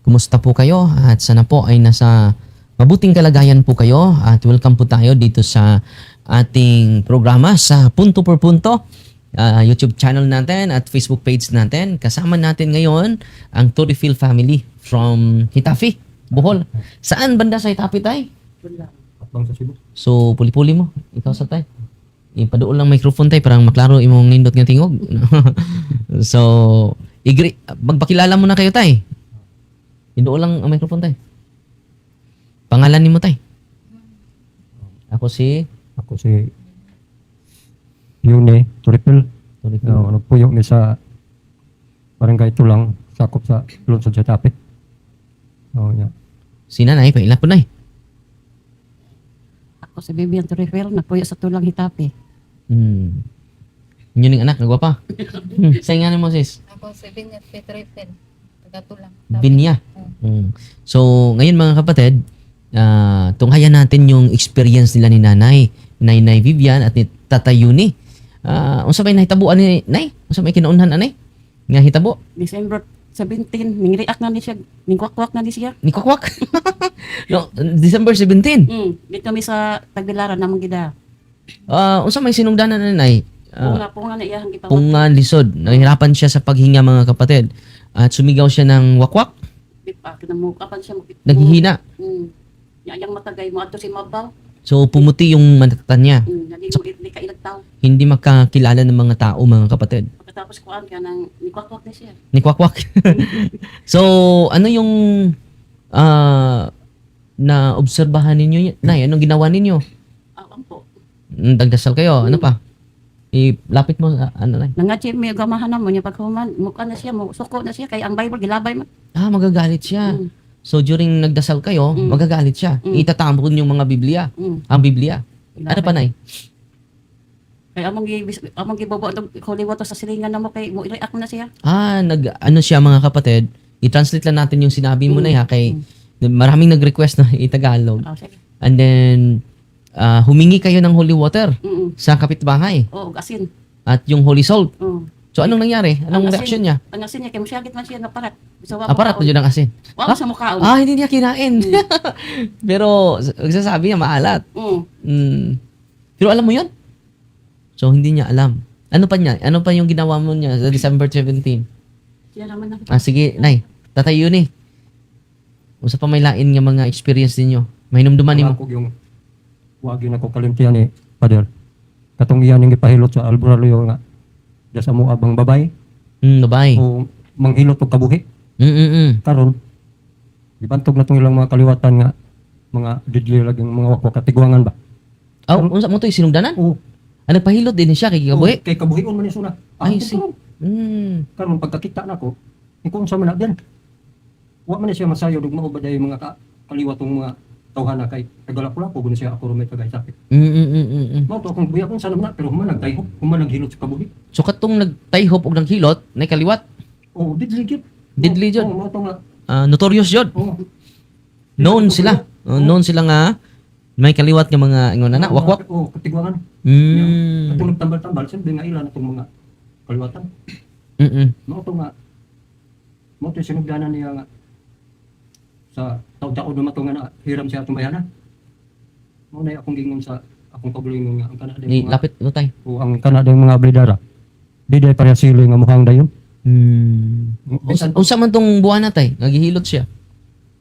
Kumusta po kayo? At sana po ay nasa mabuting kalagayan po kayo at welcome po tayo dito sa ating programa sa Punto por Punto, YouTube channel natin at Facebook page natin. Kasama natin ngayon ang Torifil family from Hitafi, Bohol. Saan banda sa Hitafi, tay? Abang sa Cebu. So, puli-puli mo. Ikaw sa tay. Ipaduol lang microphone tay parang maklaro imong nindot nga tingog. So, magpakilala mo na kayo tay. Iduol lang ang microphone tay. Pangalan nimo tay? Ako si Yune Torifil. Torifil. Nagpuyo ni sa barangay Tulang, sakop sa Lungsod sa Hitafi. Yeah. Si nanay, paila po nay. Ako si Bibian Torifil, napuyo sa Tulang Hitafi. Yun yung anak, nagwapa. Sa'yo nga mo sis? Ako si Binyat Petrifel, taga-Tulang. Binya. So, ngayon mga kapatid, tunghayan natin yung experience nila ni Nanay Vivian at ni Tatay Yuni. Unsa may nahitabuan ni Nay? Unsa may kinaunhan anay? Nga hitabo? December 17, ningriak na ni siya, ningkwak-kwak na ni siya. Ni kwakwak. No, December 17. Dito kami sa Tagbilaran namang gida. Unsa may sinungdanan ni Nay? Punga na iyahang gipawag. Pungan lisod. Nahirapan siya sa paghinga mga kapatid. At sumigaw siya ng wakwak. Kinamukapan siya. Naghihina. Yang matagay mo ato si Mabaw. So pumuti yung mata niya. Hindi mo kailagtaw. Hindi makakilala ng mga tao mga kapatid. Pagkatapos kuhaan ka nang ningkwak-kwak na siya. Ni kwakwak. So ano yung na obserbahan ninyo? Nay, anong ginawa ninyo? Awan po. Dagdasal kayo. Ano pa? Ilapit mo ano Nay? Nangadji may gamahan na mo niya paghuman. Mukha na siya, suko na siya. Kaya ang Bible gilabay man. Magagalit siya. So during nagdasal kayo, magagalit siya. Itatamon yung mga Biblia. Ang Biblia. Ano pa Nay? Kaya among gibobo itong holy water sa silingan na mo kay mo i-react na siya. Ano siya mga kapatid? I-translate lang natin yung sinabi mo na kay maraming nag-request na i-Tagalog. Sige. And then humingi kayo ng holy water sa kapitbahay Oo, asin. at yung holy salt. Oo. So anong nangyari? Anong Ang asin. reaksyon niya? Ang asin niya, kaya masyagit man siya ng parat. Aparat na yun ang asin. Wala sa mukhaon. Hindi niya kinain. Pero sasabi niya maalat. Pero alam mo yun? So hindi niya alam. Ano pa niya? Ano pa yung ginawa mo niya sa December 17? Siya naman na. Sige, Nay. Tatay Yuni. Usa pa may lain nga mga experience ninyo. May numduman nimo. Ako yung wagi na ko kalimtihan ni Pader. Katong iyan yung ipahilot sa albularyo nga. Dasa mo abang babay Babay. o manghilot og kabuhi. Karon ibantog na tong ilang mga kaliwatan nga mga didli laging mga wakwak katigwangan ba. Unsa mo to sinungdanan? Oo. Nagpahilot din siya kay Kabuhi. Kay kabuhion man ni suna. Ay, see. Karon pagkakita nako, kung sa man na din. Wa man ni siya masayo dug mao ba day mga kaliwatong mga tawhana kay tagalapula ko guna siya ako rumay tagay sapit. Mao to akong buya kung sa naman pero human nagtayhop, human naghilot sa kabuhi. So katong nagtayhop og naghilot, nay kaliwat. Oh, didli gyud. Didli jud. Oh, mao to nga. Notorious jud. Oh. Known sila. Known sila nga may kaliwat nga mga ingon na wakwak. Oh, katigwangan. Katong nagtambal-tambal siyempre nga ilan atong mga kaliwatan. Mao to nga. Mao to sinugdanan niya nga sa taud-taud na nga na hiram siya atong bayana. Mao na akong gingon sa akong pabulingon nga ang kanadeng mga Lapit mo tay. o ang kanadeng mga blidara. Di day pareha sila nga mukhang dayon. Unsa man tong buwan na tay? Nagihilot siya.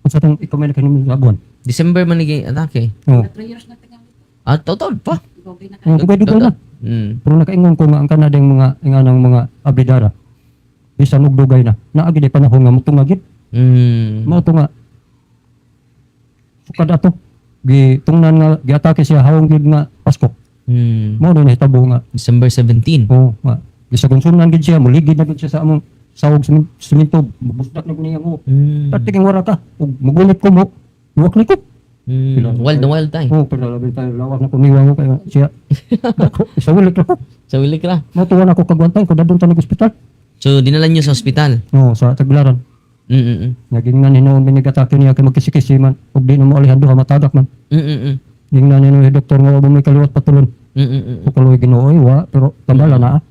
Unsa tong ikaw may nakahinom sa buwan? December man nigi atake. Oh. 3 years na tagal. Taud pa. Gobi na Oh, dugo na. Pero nakaingon ko nga ang kanadeng mga inganang mga ablidara. Bisan og dugay na. Naagi day panahon nga mutungagit. Mao to nga sukad ato gitungnan nga giatake siya hawong gid nga Pasko. Mao na hitabo nga December 17. nga gisagunsunan gid siya muligid na gid siya sa among sawog siminto busdak na niya ko. Tatiging wara ka ug mugunit ko mo. Iwak ni ko. Wild na wild tay. Pero labi tayo lawak na kumiwa ko kaya siya. Sa wilik ako. Sa wilik ra. Mao tuwa na ko kagwantay ko dadun ta ospital. So dinala niyo sa ospital. Sa Tagbilaran. Naging nga hinoon binigatake niya kay magkisikisi man ug di na mo alihan duha matagak man. Ging na ni doktor nga wa may kaliwat patulon. Kaloy Ginoo wa pero tambala na.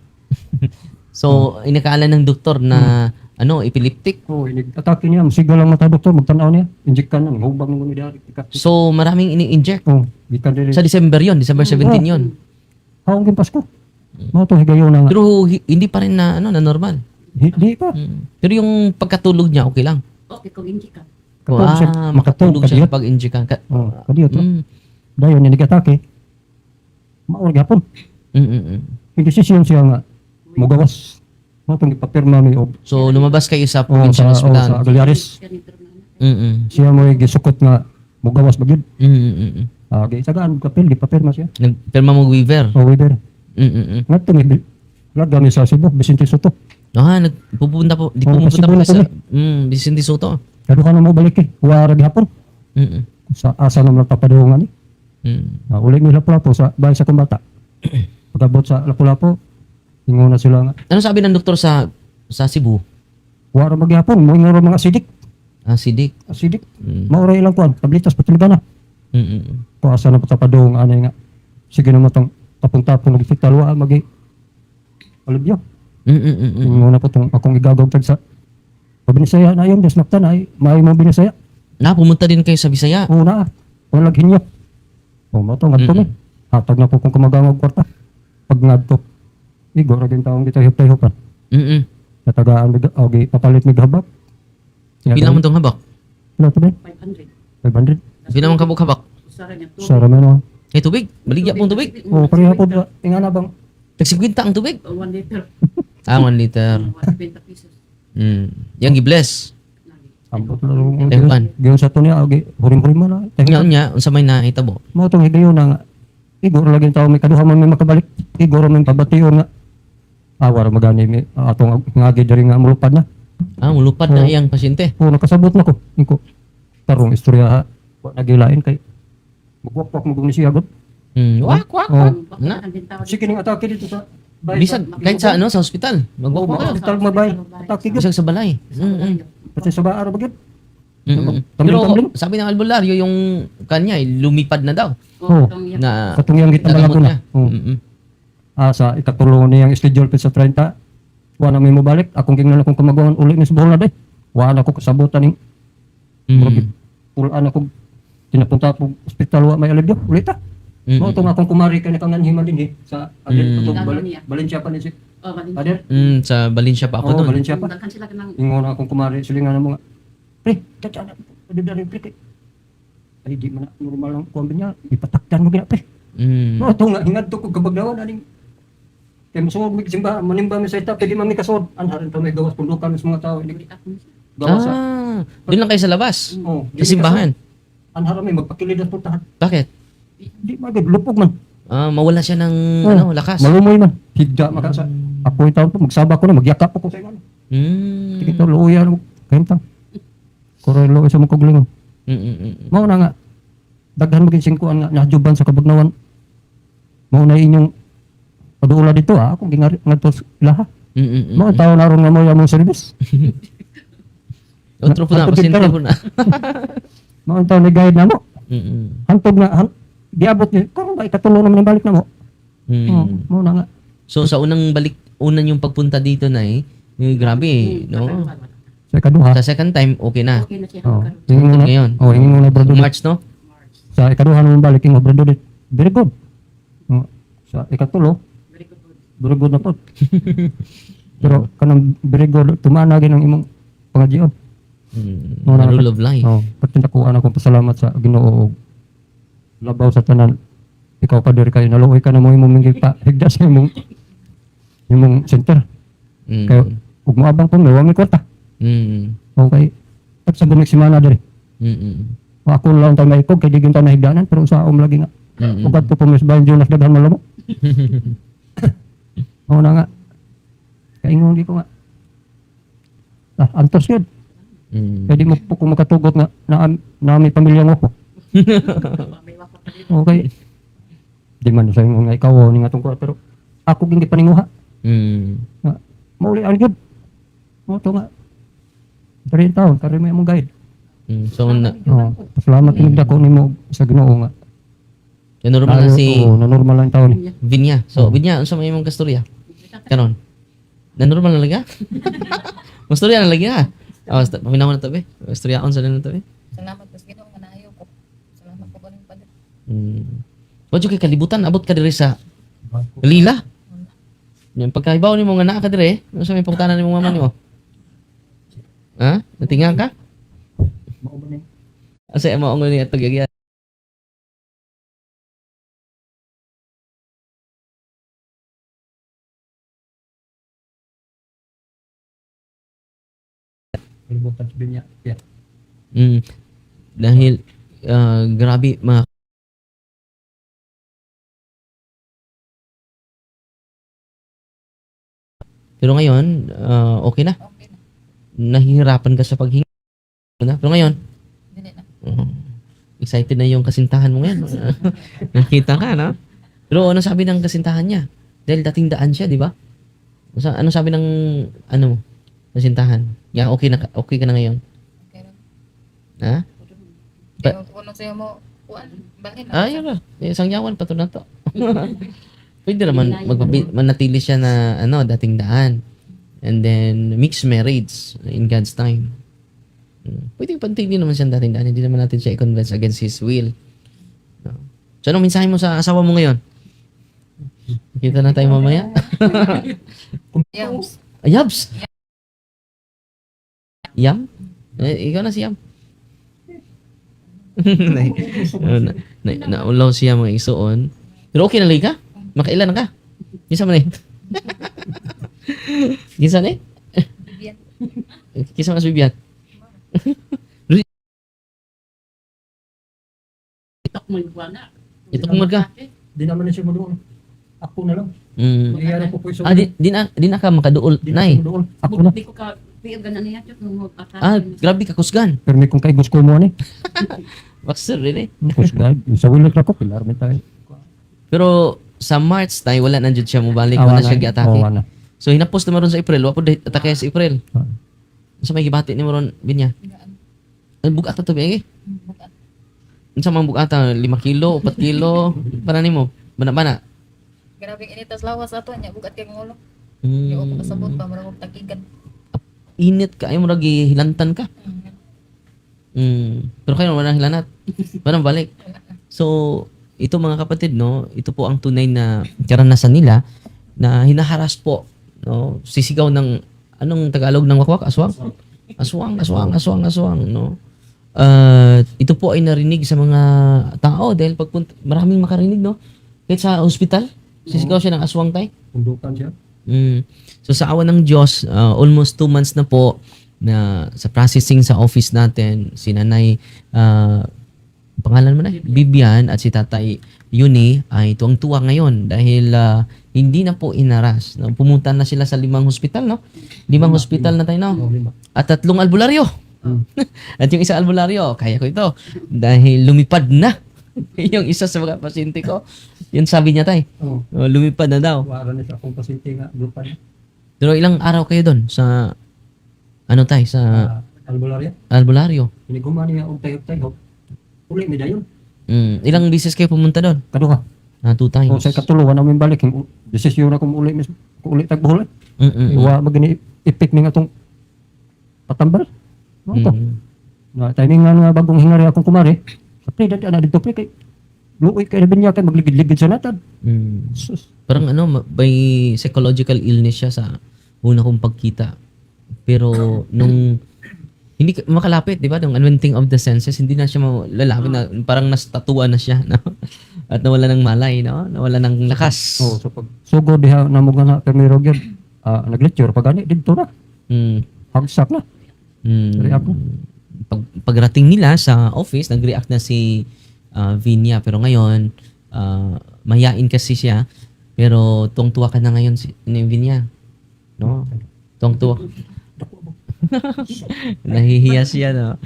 So inakala ng doktor na ano, epileptic. Oh, atake niya, masigal lang mata doktor, magtanaw niya, injectan nang hubang ng unidad. So, maraming ini-inject. Oh, gikan diri. Sa December yon, December 17 yon. Haong kin Pasko. Mao to higayon na nga. Pero hindi pa rin na, ano, na normal. Di pa. Pero yung pagkatulog niya, okay lang. Okay, kung hindi ka. Katulog siya, makatulog siya kadiyot. pag inject ka. Oh, kadiyot to. Mm. Dayon niya nag-atake. Maor gapon. Hindi siya nga mugawas. Mao tong ipapirma mi og So, lumabas kayo sa sa provincial hospital. sa Agaliaris. Ganito na. Siya mo gisukot nga mugawas ba gyud. Mm. Ah, gisagaan kapil gipapirma siya. Nagpirma mo Weaver. Oh, wither. Mm. Ngadto mi lagami sa Cebu, Vicente Soto. Nagpupunta po. Di Oh, pupunta Cebu po na sa Vicente Soto. Kaduha na mo balik eh. Wara gihapon. Mm. Sa asa naman papadungan ni. Uli ni Lapu-Lapu sa bahay sa kumbata. Pagabot sa Lapu-Lapu, ingo na sila nga. Ano sabi ng doktor sa Cebu? Wara magyapon, mo ingo mga acidic. Acidic. Acidic. Mm. Maura ilang kuan, tablitas patiligan na. Kuasa na patapadong anay nga. Sige naman tong tapong-tapong nag-hospital wa magi alibyo. Ingo na po tong akong igagawag tag sa Binisaya na yun, desnaktan ay may mo Binisaya. Pumunta din kayo sa Bisaya. Una, kung laghinyo. O mo to, ngadto ni. Hatag na po kung kumagangog kwarta. Pag ngadto, igo ra din taong dito hiptay-hupan. Natagaan mig okay, papalit mig habak. Pila man tong habak? Pila to ba? 500. 500. Pila man kabuk-habak? Usara niya to. Sa ramen oh. Eh, tubig. Baligya pong tubig. O pareha po ba? Ingana bang Tag-50 ang tubig. 1 liter. 1 liter. 20 pesos. Yang gi-bless. ambot na ro. Tehupan. Giyon sa to niya okay, hurim-hurim mo na. Nya nya unsa may nahitabo? Mo tong higayon na nga. Igor lagi tawo may kaduha man may makabalik. Igor man pabation nga. Awar magani mi atong ngagi diri nga mulupad na. Mulupad na iyang pasyente. O nakasabot na ko. Ingko. Tarong istorya ha. Wa nagilain kay magwak-wak mo ni siya agad. Wak. Oh. Na. Sige ning atake dito sa Bisag kahit sa sa ospital. Magwak mo kayo. hospital mabay. Atake gyud. Bisag sa balay. Kasi sa baar ba gyud? Pero Tamling-tamling. sabi ng albularyo yung kanya lumipad na daw. Oh. Na Katong yang gitala ko nagamot na. niya. Oh. Sa ikatulong niyang schedule pa sa 30. Wa na may mo balik. Akong gingnan akong kumagawan uli ni sa bola day. Wa na ko kasabutan ning pulaan ako tinapunta po ospital wa may alibyo. Ulita. Mo tong akong kumari kay nakangan hima din sa adel to Valencia pa ni si Oh, balik. Adel. Sa Valencia pa ako Oh, doon. Valencia pa. Daghan sila ka ng Ingo na akong kumari silingan mo nga. Pre, tata na. Pwede na rin pre. Ay di man na normal lang kuwan niya. Ipatakdan mo gina pre. No, ito nga hingad to ko kabagdawan aning kay musuod mig simba manimba mi sa ita pwede man mi kasod anharan to may gawas pundukan sa mga tao ini gawas sa Doon lang kayo sa labas. oh Sa simbahan. anharan mi magpakilid at puntahan Bakit? di magid lupog man Mawala siya ng lakas. malumoy man higda makasa ako yung taon to magsaba ko na magyakap ko sa inyo tikito luya mo kayntang korelo sa mga kuglingon mao na nga daghan maging singkuan nga najuban sa kabagnawan mao na inyong paduula dito akong gingari ngadto ilaha mao ang tawo naron nga mo yung service Otro po na, pasyente po na. mao ang tawo ni guide na mo hantog na giabot ni karon ba ikatulong naman ang balik na mo mao na nga So sa unang yung pagpunta dito na grabe no? sa ikaduha Sa second time, okay na. Okay na siya. oh Hanggang hingin na ngayon. hingin mo na brado March, no? sa ikaduha naman balik yung brado dit very good sa ikatulo very good na po pero kanang very good tumana gyud ang imong pangagyon The rule of life. oh pati nakuha akong pasalamat sa Ginoo labaw sa tanan ikaw pa diri kayo naluoy ka na mo imong mingi pa higda sa imong center kayo ug moabang pa may wami kwarta okay pag sa bunig semana diri ako lang tayo maikog kay di gyud tayo nahigdanan pero usaom lagi nga ugat ko pumis bayan Jonas daghan malamo oo na nga kaingon di ko nga antos yun kaya di mo po kung makatugot nga na may pamilya mo ko okay di man sa nga ikaw ni nga tungkol pero ako gindi paninguha nga mauli ang yun mo to nga 3 taon kari may mong guide So, pasalamat kinigda ko nimo sa Ginoo nga normal na si na normal lang taon Vinya. So, Vinya, ano sa may mong kastorya? Kanon? Na normal na laga? Masturya na lagi na. Oh, paminaw na to be. Masturyaon sa na to be. Salamat kas Ginoo nga naayo ko. Salamat ko galing pa. Wadyo kay kalibutan abot ka diri sa Lila. Yan pagkaibaw nimo nga naa ka diri, ano sa may pangutanan nimo mama nimo? Ha? Natinga ka? Mao ba ni? Asa mo ang ni atog yagya. Kalibutan sa binya. Yeah. Dahil grabe mga pero ngayon, okay na. Okay na. Nahihirapan ka sa paghinga na. Pero ngayon, Dili na. excited na yung kasintahan mo ngayon. Nakita ka, no? Pero ano sabi ng kasintahan niya? Dahil dating daan siya, di ba? Ano sabi ng ano kasintahan? Yeah, okay ka na ngayon. Okay ra. Ha? Pero kung ano sa'yo mo, kuan, balhin. Yun na. Isang yawan pa to na to. Pwede naman manatili siya na ano, dating daan. And then, mixed marriage in God's time. Pwede pantili naman siya dating daan. Hindi naman natin siya i-convince against His will. No. So, anong mensahe mo sa asawa mo ngayon? Kita na tayo mamaya. Yams. Yabs! Yam? Ikaw na si Yam. Naulaw siya mga isuon. Pero okay na lagi ka? Makailan na ka? Kisa man eh. Kisa na eh? Bibian. Kisa mas bibiyat. Itok mo yung buwana. Ito kung ka. Di naman na siya mo doon. Ako na lang. Iyara ko po iso. Di na ka makaduol. Di na Nay. siya mo doon. Ako na. Di ko ka, piyag ganan niya, chok, nung Grabe ka kusgan. Pero may kung kay gusto mo ni. Baxter rin eh. Kusgay. Sa wilik na ko, pilar may tayo. Pero sa March tayo, wala na dyan siya mabalik. Wala siya gi-atake. Wala. So hinapos na maron sa April. Wapo dahil atake sa April. Sa may gibati ni maron, Binya. Gaan. Bugat na to, Binya. Bukan. Sa mga bugata, 5 kilo, 4 kilo. Para ni mo. Bana-bana. Grabe initas lawas ato nya bugat kay ngulo. Yo ko kasabot pa marag tagigan. Init ka. Ay mo lagi hilantan ka. Pero kayo wala hilanat. Wala balik. So, ito mga kapatid, no, ito po ang tunay na karanasan nila na hinaharas po, no, sisigaw ng anong Tagalog ng wakwak, aswang? Aswang, no. Ito po ay narinig sa mga tao dahil pagpunta, maraming makarinig, no. Kahit sa ospital, sisigaw siya ng aswang tay. Pundukan siya. So sa awa ng Diyos, almost 2 months na po na sa processing sa office natin, si Nanay pangalan mo na, Bibian at si Tatay Yuni ay tuwang-tuwa ngayon dahil hindi na po inaras. No? Pumunta na sila sa 5 hospital, no? 5 hospital na tayo, no? At 3 albularyo. At yung isa albularyo, kaya ko ito. Dahil lumipad na yung isa sa mga pasyente ko. Yun sabi niya tay. Lumipad na daw. Wala na siya akong pasyente nga. Grupa niya. Pero ilang araw kayo doon sa ano tay sa Albularya. albularyo? Piniguman niya og tayo-tayo. Uli mi dayon. Ilang beses kayo pumunta doon? Kaduha. 2 times. O sa katuluan namin balik. Desisyon na kung uli mismo. Kung uli tagbuhol. Iwa magini ipik ni nga tong patambal. Ano to? Na timing nga bagong hingari akong kumari. Pre dadi ana dito pre kay luoy kay binya kay magligid-ligid sa natad. Sus. Parang ano, may psychological illness siya sa una kong pagkita. Pero nung hindi makalapit, di ba? Nung unwinding of the senses, hindi na siya lalapit na parang nastatuan na siya, no? At nawala ng malay, no? Nawala ng lakas. So pag sugo diha namo nga permiro gyud. Nag-lecture pag ani didto na. Hagsak na. Dari ako. Pagrating nila sa office, nag-react na si Vinya. Pero ngayon, mahiyain kasi siya. Pero tuwang-tuwa ka na ngayon ni Vinya. No? Tuwang-tuwa. Nahihiya siya, no?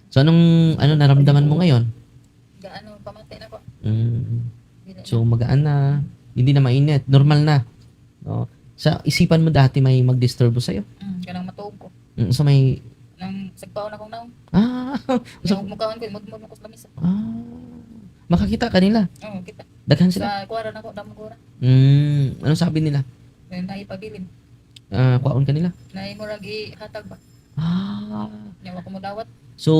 So, ano naramdaman mo ngayon? Gaano pamatay na ko. So, magaan na. Hindi na mainit. Normal na. No? Sa isipan mo dati may mag-disturbo sa'yo? Kanang matuog ko. So, may... Nang sagpaon akong naong. So, Yung mukhaon ko, imod-imod ko sa lamisa. makakita kanila. Oo, kita. Daghan sila. Sa kuwara na ko, damo ko na. Ano sabi nila? Then naipabilin. kwaon kanila? Na imo ra gihatag ba? Ah. Nya wa ko mo dawat. So,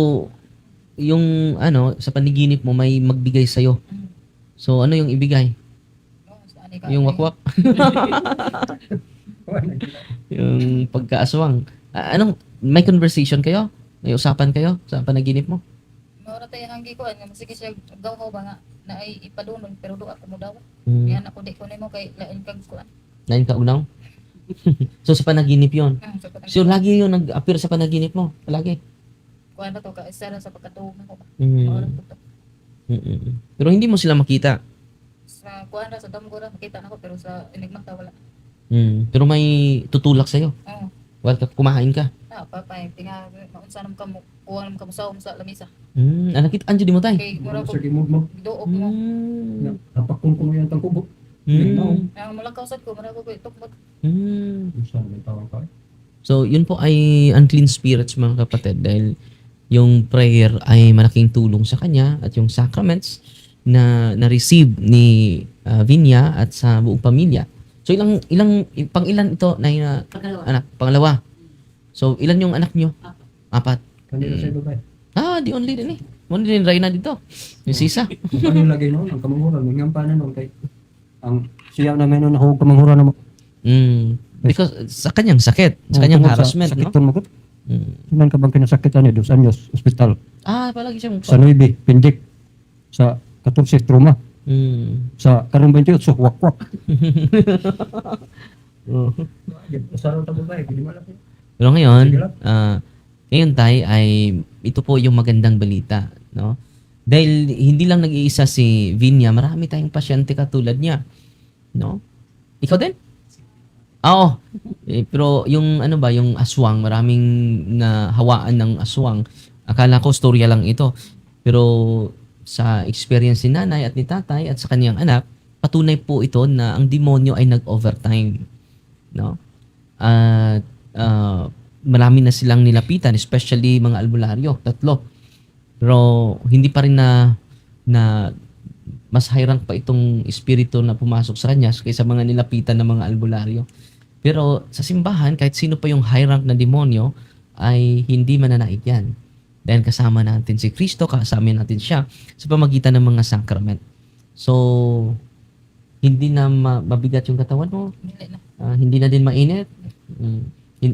yung sa paniginip mo may magbigay sa'yo. Mm. So, ano yung ibigay? No, sa ani ka. Yung wakwak? Yung pagkaaswang. May conversation kayo? May usapan kayo sa panaginip mo? Maura tayo hanggi ko nga sige siya gaw ko ba nga na ay ipadunol pero do ako mo dawat. Hmm. Yan ako di ko nimo kay lain kag kuan. Lain ka unaw? So, sa panaginip yon. So patang So, lagi yun nag-appear sa panaginip mo? Palagi? kuan na to ka isa ra sa pagkatuog nako ba. Mm. Maura to. Pero hindi mo sila makita. Sa kuan ra sa damgo ra makita nako pero sa enigma ta wala. Pero may tutulak sa'yo. Oo. Well, kumain ka. Papay tinga maunsa nam ka mo kuha nam ka mo sa lamisa. Nakita anjo di mo tay. Kay mura ko Sa gimod mo. doog mo. Napakon ko mo yan tang kubo. Ang malakaw sad ko mura ko tukmot. Saan may tawag ka? So, yun po ay unclean spirits mga kapatid dahil yung prayer ay malaking tulong sa kanya at yung sacraments na na-receive ni Vinya at sa buong pamilya. So, pang-ilan ito na Pagkalawa. anak? Pangalawa. So, ilan yung anak nyo? Apat. Kanina sa babae. The only din eh. Only din Reyna dito. Yung sisa. Kung ano lagi noon, ang kamanguran, may ngampanan noon kay ang siya namin noon ako kamanguran na Because sa kanyang sakit, sa kanyang harassment, no? Sakit mo ko. Sinan ka bang kinasakitan ni 2 anyos, ospital. Palagi siyang Sa 9, pindik. Sa 14, trauma. Sa karong 28, wakwak. Sarang tabo ba? Hindi malaki. Pero ngayon, Sige lang. ngayon tay ay ito po yung magandang balita, no? Dahil hindi lang nag-iisa si Vinya, marami tayong pasyente katulad niya, no? Ikaw din? Oo. Pero yung yung aswang, maraming nahawaan ng aswang. Akala ko storya lang ito. Pero sa experience ni nanay at ni tatay at sa kaniyang anak, patunay po ito na ang demonyo ay nag-overtime, no? At marami na silang nilapitan, especially mga albularyo, 3. Pero hindi pa rin na mas high rank pa itong espiritu na pumasok sa kanya kaysa mga nilapitan ng mga albularyo. Pero sa simbahan, kahit sino pa yung high rank na demonyo, ay hindi mananaig yan. Dahil kasama natin si Kristo, kasama natin siya sa pamagitan ng mga sacrament. So, hindi na mabigat yung katawan mo, Dili na. hindi na din mainit,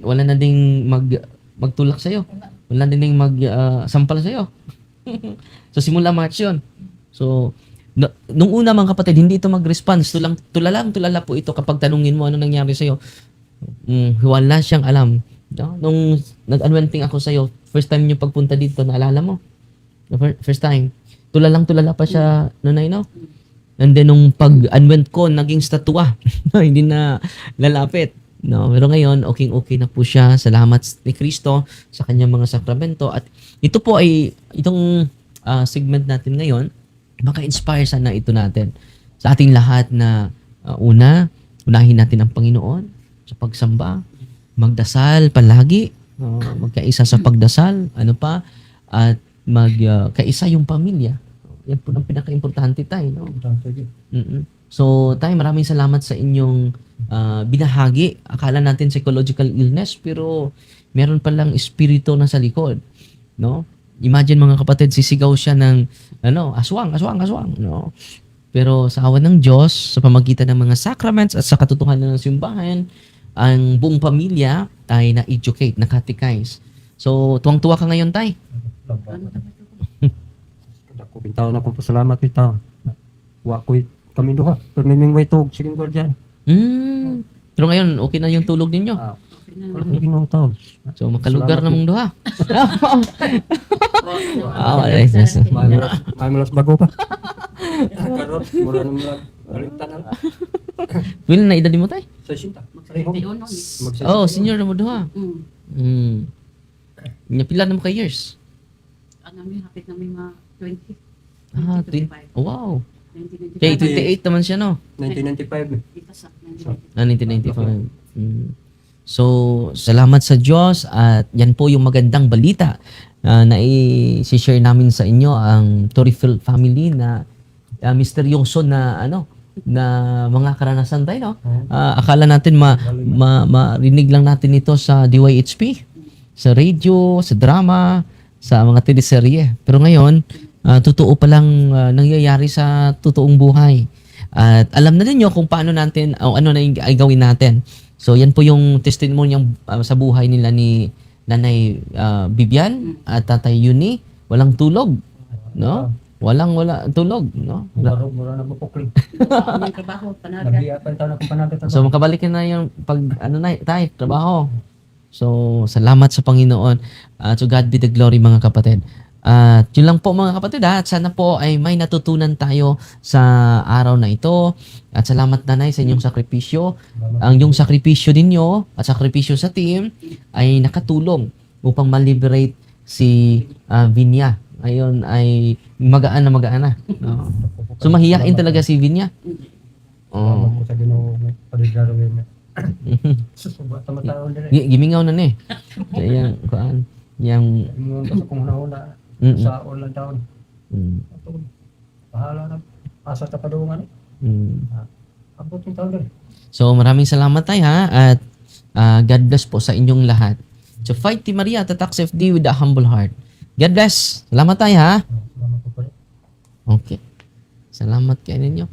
wala na ding magtulak sa'yo, wala na ding sampal sa'yo. So, simula March yun. So, nung una mga kapatid, hindi ito mag-response. Tulala po ito kapag tanungin mo ano nangyari sa'yo. Wala siyang alam. No? Nung nag-unwenting ako sa'yo, first time yung pagpunta dito, naalala mo? First time. Tulala pa siya, nanay, no? And then, nung pag-unwent ko, naging statua. Hindi na lalapit. No? Pero ngayon, okay na po siya. Salamat ni Kristo sa kanyang mga sakramento. At ito po ay, itong segment natin ngayon, maka-inspire sana ito natin sa ating lahat na unahin natin ang Panginoon sa pagsamba, magdasal palagi, magkaisa sa pagdasal, at magkaisa yung pamilya. Yan po ang pinaka-importante tayo, no? So, tayo maraming salamat sa inyong binahagi. Akala natin psychological illness, pero meron palang espiritu na sa likod, no? Imagine mga kapatid, sisigaw siya ng aswang, no? Pero sa awan ng Diyos, sa pamagitan ng mga sacraments at sa katotohanan ng simbahan, ang buong pamilya ay na-educate, na-catechize. So, tuwang-tuwa ka ngayon, tay? Ako bintaw na akong pasalamat kita. Wa ko kami duha. Pero mimingway tog sige guardian. Pero ngayon, okay na yung tulog ninyo. Wala ko ginoo taon. So, makalugar na mong duha. May malas bago pa. Karot, mura nang baliktan na. Will na edad mo, tay? Sa sinta. Oh, senior na mo duha. Pila na mo ka years? Hapit na may mga 20. 20. Wow. 1995. Kaya 28 naman siya, no? 1995. Ika sa 1995. So, salamat sa Diyos at yan po yung magandang balita na i-share namin sa inyo ang Torrefield family na misteryoso na na mga karanasan tayo, no? Akala natin marinig lang natin ito sa DYHP, sa radio, sa drama, sa mga teleserye. Pero ngayon, totoo palang nangyayari sa totoong buhay. At alam na ninyo kung paano natin, o ano na yung ay gawin natin. So yan po yung testimony sa buhay nila ni Nanay Bibian at Tatay Yuni. Walang tulog, no? Wala tulog, no? Mura na mapukling. Ang trabaho, panaga. Nabiya pa yung taon akong panagat. So makabalik na yung trabaho. So salamat sa Panginoon. To God be the glory, mga kapatid. At yun lang po, mga kapatid, at sana po ay may natutunan tayo sa araw na ito. At salamat, Nanay, sa inyong sakripisyo. Ang yung sakripisyo ninyo at sakripisyo sa team ay nakatulong upang ma-liberate si Vinya. Ayun ay magaan na. No? So mahiyain talaga si Vinya. Salamat po sa Ginoo may palidraro niya. Susuba sa mataon dire. Gimingaw na ni. So yan, kuan. Yang Ingon ko sa kung una sa ulan taon. Bahala na. Asa ta padungan. Abot yung taon dire. So maraming salamat tayo, ha, at God bless po sa inyong lahat. So fight Team Maria Tatak FD with a humble heart. God bless. Salamat tayo, ha. Salamat po pala. Okay. Salamat kayo ninyo.